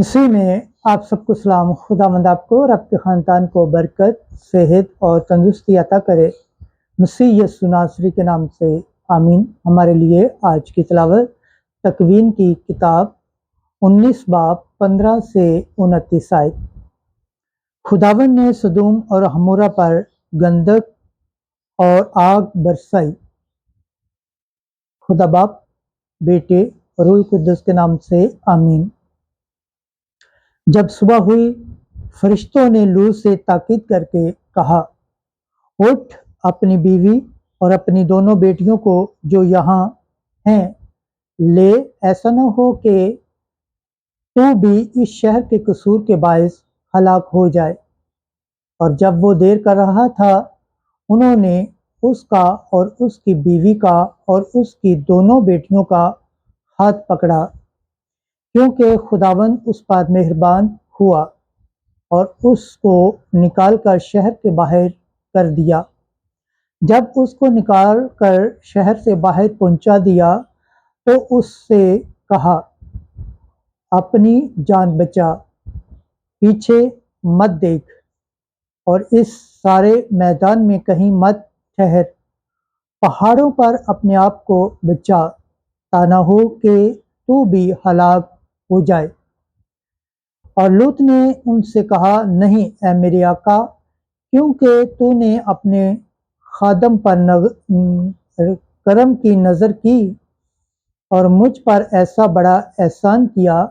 مسیح میں آپ سب کو سلام۔ خداوند آپ کو اور آپ کے خاندان کو برکت، صحت اور تندرستی عطا کرے۔ مسیح یسوع ناصری کے نام سے آمین۔ ہمارے لیے آج کی تلاوت تکوین کی کتاب 19 باب 15 سے 29 آیت۔ خداوند نے سدوم اور عمورہ پر گندک اور آگ برسائی۔ خدا باپ، بیٹے اور روح القدس کے نام سے آمین۔ جب صبح ہوئی، فرشتوں نے لوط سے تاکید کر کے کہا، اٹھ، اپنی بیوی اور اپنی دونوں بیٹیوں کو جو یہاں ہیں لے، ایسا نہ ہو کہ تو بھی اس شہر کے قصور کے باعث ہلاک ہو جائے۔ اور جب وہ دیر کر رہا تھا، انہوں نے اس کا اور اس کی بیوی کا اور اس کی دونوں بیٹیوں کا ہاتھ پکڑا، کیونکہ خداوند اس پر مہربان ہوا اور اس کو نکال کر شہر کے باہر کر دیا۔ جب اس کو نکال کر شہر سے باہر پہنچا دیا تو اس سے کہا، اپنی جان بچا، پیچھے مت دیکھ اور اس سارے میدان میں کہیں مت ٹھہر، پہاڑوں پر اپنے آپ کو بچا، تا نہ ہو کہ تو بھی ہلاک ہو جائے۔ اور لوط نے ان سے کہا، نہیں اے میرے آقا، کیونکہ تو نے اپنے خادم پر کرم کی نظر کی اور مجھ پر ایسا بڑا احسان کیا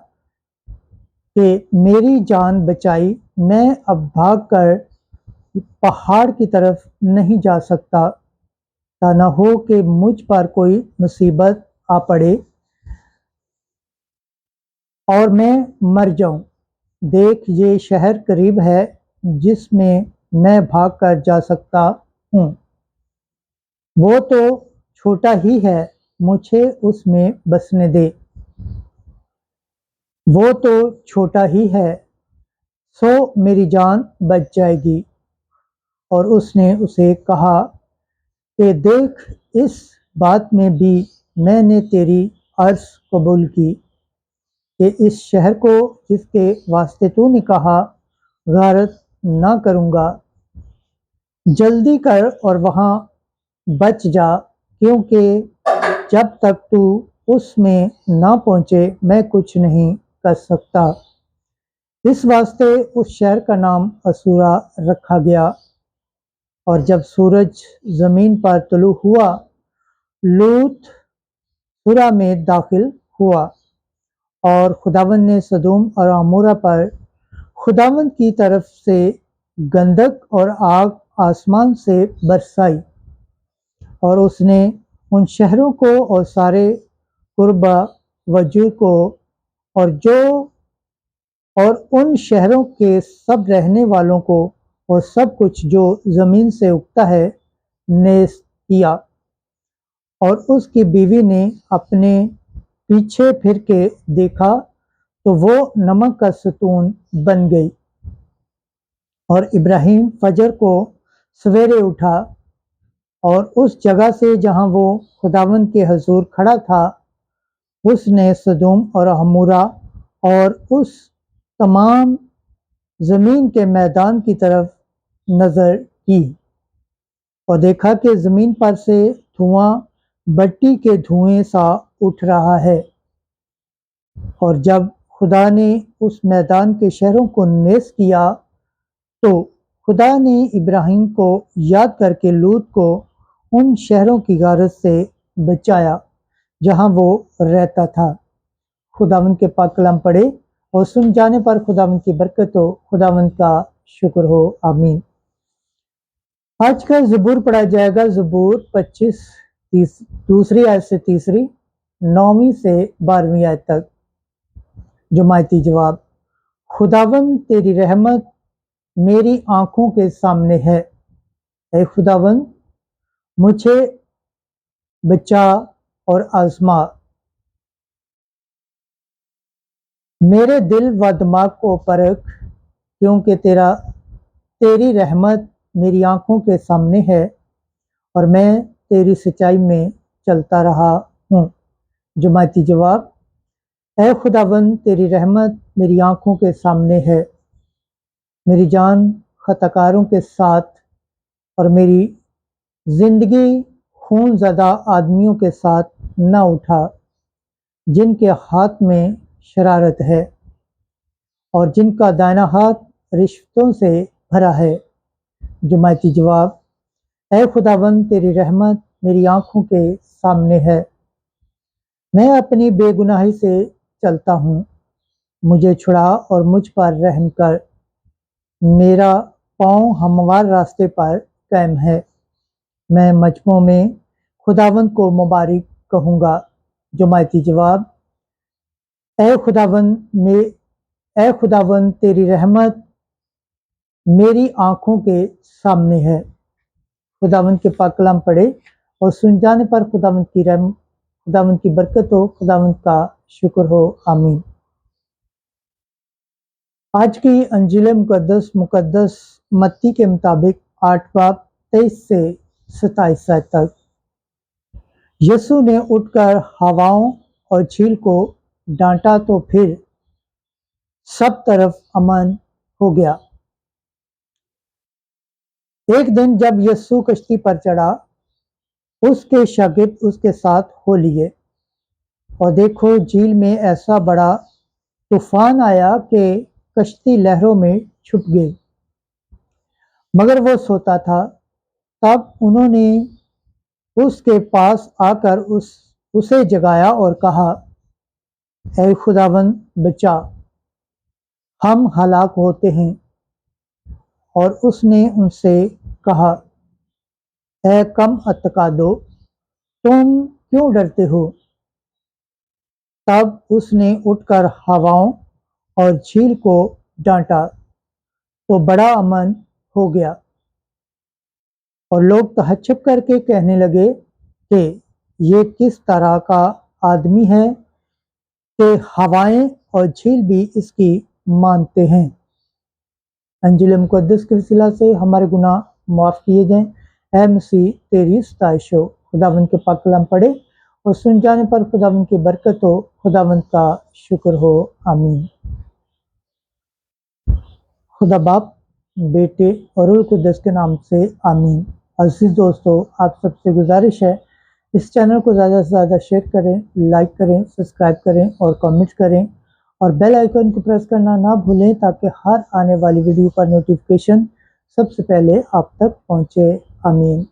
کہ میری جان بچائی۔ میں اب بھاگ کر پہاڑ کی طرف نہیں جا سکتا، تا نہ ہو کہ مجھ پر کوئی مصیبت آ پڑے اور میں مر جاؤں۔ دیکھ، یہ شہر قریب ہے جس میں بھاگ کر جا سکتا ہوں، وہ تو چھوٹا ہی ہے، مجھے اس میں بسنے دے۔ وہ تو چھوٹا ہی ہے، سو میری جان بچ جائے گی۔ اور اس نے اسے کہا کہ دیکھ، اس بات میں بھی میں نے تیری عرض قبول کی کہ اس شہر کو جس کے واسطے تو نے کہا، غارت نہ کروں گا۔ جلدی کر اور وہاں بچ جا، کیونکہ جب تک تو اس میں نہ پہنچے میں کچھ نہیں کر سکتا۔ اس واسطے اس شہر کا نام اسورا رکھا گیا۔ اور جب سورج زمین پر طلوع ہوا، لوط سورا میں داخل ہوا، اور خداوند نے سدوم اور عمورہ پر خداوند کی طرف سے گندک اور آگ آسمان سے برسائی، اور اس نے ان شہروں کو اور سارے قربہ وجود کو اور ان شہروں کے سب رہنے والوں کو اور سب کچھ جو زمین سے اگتا ہے نیست کیا۔ اور اس کی بیوی نے اپنے پیچھے پھر کے دیکھا تو وہ نمک کا ستون بن گئی۔ اور ابراہیم فجر کو سویرے اٹھا اور اس جگہ سے جہاں وہ خداوند کے حضور کھڑا تھا، اس نے سدوم اور عمورہ اور اس تمام زمین کے میدان کی طرف نظر کی، اور دیکھا کہ زمین پر سے دھواں بٹی کے دھوئیں سا اٹھ رہا ہے۔ اور جب خدا نے اس میدان کے شہروں کو نیست کیا تو خدا نے ابراہیم کو یاد کر کے لوط کو ان شہروں کی غارت سے بچایا جہاں وہ رہتا تھا۔ خداوند کے پاک کلام پڑھے اور سن جانے پر خداوند کی برکت ہو۔ خداوند کا شکر ہو، آمین۔ آج کا زبور پڑھا جائے گا، زبور 25 دوسری آیت سے تیسری، 9ویں سے 12ویں آیت تک۔ جماعتی جواب، خداوند تیری رحمت میری آنکھوں کے سامنے ہے۔ اے خداوند، مجھے بچا اور آزما، میرے دل و دماغ کو پرکھ، کیونکہ تیری رحمت میری آنکھوں کے سامنے ہے اور میں تیری سچائی میں چلتا رہا ہوں۔ جماعتی جواب، اے خداوند تیری رحمت میری آنکھوں کے سامنے ہے، میری جان خطاکاروں کے ساتھ اور میری زندگی خون زدہ آدمیوں کے ساتھ نہ اٹھا، جن کے ہاتھ میں شرارت ہے اور جن کا دائنا ہاتھ رشوتوں سے بھرا ہے۔ جماعتی جواب: اے خداوند تیری رحمت میری آنکھوں کے سامنے ہے، میں اپنی بے گناہی سے چلتا ہوں، مجھے چھڑا اور مجھ پر رحم کر، میرا پاؤں ہموار راستے پر قائم ہے، میں مجمع میں خداوند کو مبارک کہوں گا۔ جماعتی جواب: اے خداوند تیری رحمت میری آنکھوں کے سامنے ہے۔ خداوند کے پاک کلام پڑھے اور سن جانے پر خداوند کی برکت ہو، خداوند کا شکر ہو، آمین۔ آج کی انجیل مقدس متی کے مطابق 8 باب 23 سے 27 آیت تک۔ یسوع نے اٹھ کر ہواؤں اور جھیل کو ڈانٹا تو پھر سب طرف امن ہو گیا۔ ایک دن جب یسوع کشتی پر چڑھا، اس کے شاگرد اس کے ساتھ ہو لیے، اور دیکھو جھیل میں ایسا بڑا طوفان آیا کہ کشتی لہروں میں چھپ گئی، مگر وہ سوتا تھا۔ تب انہوں نے اس کے پاس آ کر اسے جگایا اور کہا، اے خداوند بچا، ہم ہلاک ہوتے ہیں۔ اور اس نے ان سے کہا، اے کم اعتقادو، تم کیوں ڈرتے ہو؟ تب اس نے اٹھ کر ہواؤں اور جھیل کو ڈانٹا تو بڑا امن ہو گیا۔ اور لوگ تعجب کر کے کہنے لگے کہ یہ کس طرح کا آدمی ہے کہ ہوائیں اور جھیل بھی اس کی مانتے ہیں۔ انجیل مقدس کے وسیلہ سے ہمارے گناہ معاف کیے جائیں۔ اے مسیح تیری ستائش ہو۔ خداوند کے پاک کلام پڑھے اور سن جانے پر خداوند کی برکت ہو، خداوند کا شکر ہو، آمین۔ خدا باپ، بیٹے اور روح القدس کے نام سے آمین۔ عزیز دوستو، آپ سب سے گزارش ہے اس چینل کو زیادہ سے زیادہ شیئر کریں، لائک کریں، سبسکرائب کریں اور کمنٹ کریں، اور بیل آئیکن کو پریس کرنا نہ بھولیں تاکہ ہر آنے والی ویڈیو کا نوٹیفیکیشن سب سے پہلے آپ تک پہنچے، آمین۔